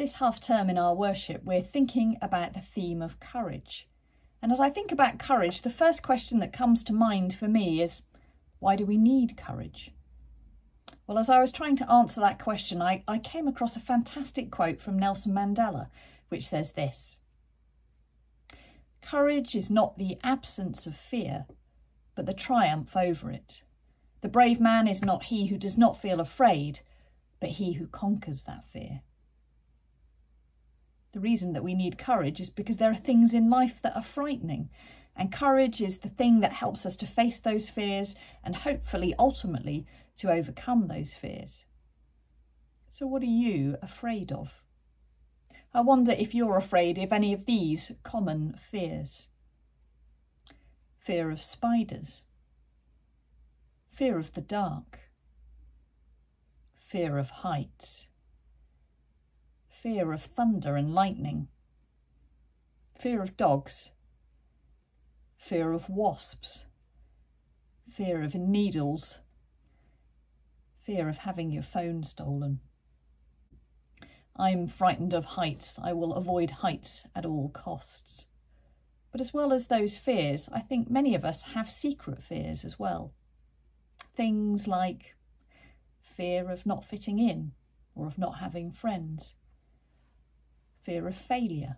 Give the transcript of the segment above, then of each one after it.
This half term in our worship, we're thinking about the theme of courage. And as I think about courage, the first question that comes to mind for me is, why do we need courage? Well, as I was trying to answer that question, I came across a fantastic quote from Nelson Mandela, which says this: "Courage is not the absence of fear, but the triumph over it. The brave man is not he who does not feel afraid, but he who conquers that fear." The reason that we need courage is because there are things in life that are frightening, and courage is the thing that helps us to face those fears and hopefully, ultimately, to overcome those fears. So what are you afraid of? I wonder if you're afraid of any of these common fears. Fear of spiders. Fear of the dark. Fear of heights. Fear of thunder and lightning. Fear of dogs. Fear of wasps. Fear of needles. Fear of having your phone stolen. I'm frightened of heights. I will avoid heights at all costs. But as well as those fears, I think many of us have secret fears as well. Things like fear of not fitting in or of not having friends. Fear of failure.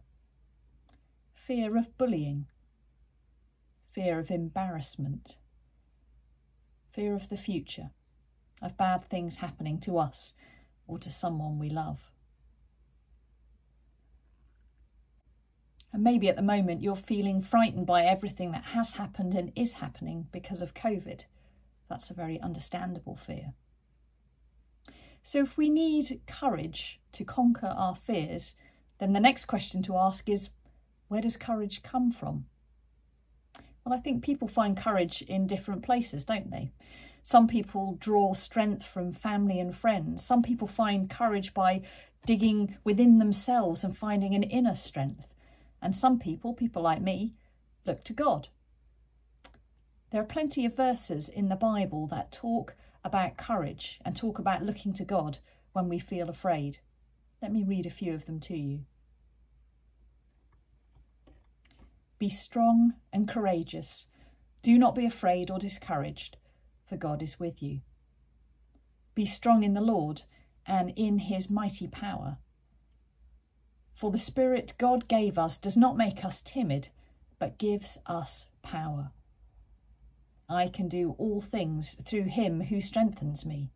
Fear of bullying. Fear of embarrassment. Fear of the future, of bad things happening to us or to someone we love. And maybe at the moment you're feeling frightened by everything that has happened and is happening because of COVID. That's a very understandable fear. So if we need courage to conquer our fears, then the next question to ask is, where does courage come from? Well, I think people find courage in different places, don't they? Some people draw strength from family and friends. Some people find courage by digging within themselves and finding an inner strength. And some people like me, look to God. There are plenty of verses in the Bible that talk about courage and talk about looking to God when we feel afraid. Let me read a few of them to you. "Be strong and courageous. Do not be afraid or discouraged, for God is with you. Be strong in the Lord and in his mighty power. For the Spirit God gave us does not make us timid, but gives us power. I can do all things through him who strengthens me.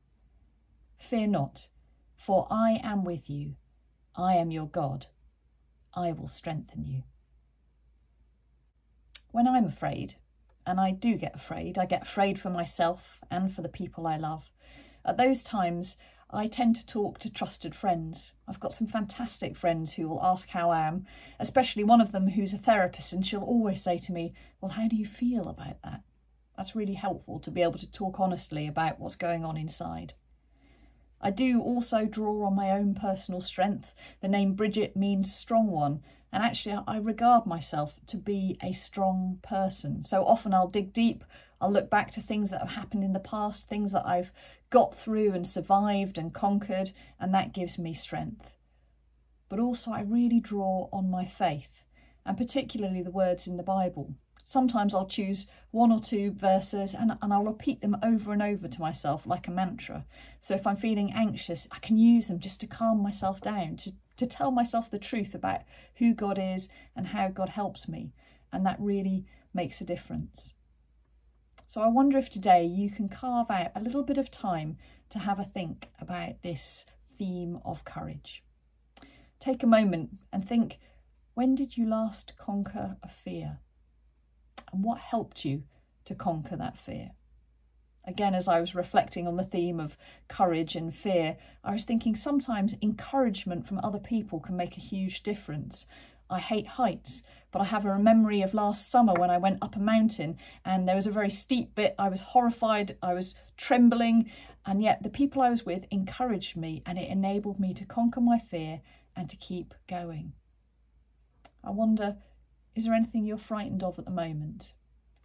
Fear not, for I am with you. I am your God. I will strengthen you." When I'm afraid, and I do get afraid, I get afraid for myself and for the people I love. At those times, I tend to talk to trusted friends. I've got some fantastic friends who will ask how I am, especially one of them who's a therapist, and she'll always say to me, "Well, how do you feel about that?" That's really helpful to be able to talk honestly about what's going on inside. I do also draw on my own personal strength. The name Bridget means strong one, and actually I regard myself to be a strong person. So often I'll dig deep, I'll look back to things that have happened in the past, things that I've got through and survived and conquered, and that gives me strength. But also I really draw on my faith, and particularly the words in the Bible. Sometimes I'll choose one or two verses and I'll repeat them over and over to myself like a mantra. So if I'm feeling anxious, I can use them just to calm myself down, to tell myself the truth about who God is and how God helps me. And that really makes a difference. So I wonder if today you can carve out a little bit of time to have a think about this theme of courage. Take a moment and think, when did you last conquer a fear? And what helped you to conquer that fear? Again, as I was reflecting on the theme of courage and fear, I was thinking sometimes encouragement from other people can make a huge difference. I hate heights, but I have a memory of last summer when I went up a mountain and there was a very steep bit. I was horrified, I was trembling, and yet the people I was with encouraged me, and it enabled me to conquer my fear and to keep going. I wonder, is there anything you're frightened of at the moment?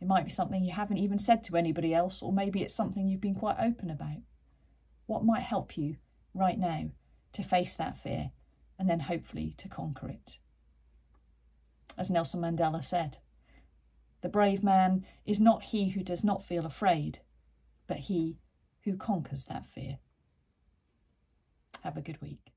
It might be something you haven't even said to anybody else, or maybe it's something you've been quite open about. What might help you right now to face that fear and then hopefully to conquer it. As Nelson Mandela said, the brave man is not he who does not feel afraid, but he who conquers that fear. Have a good week.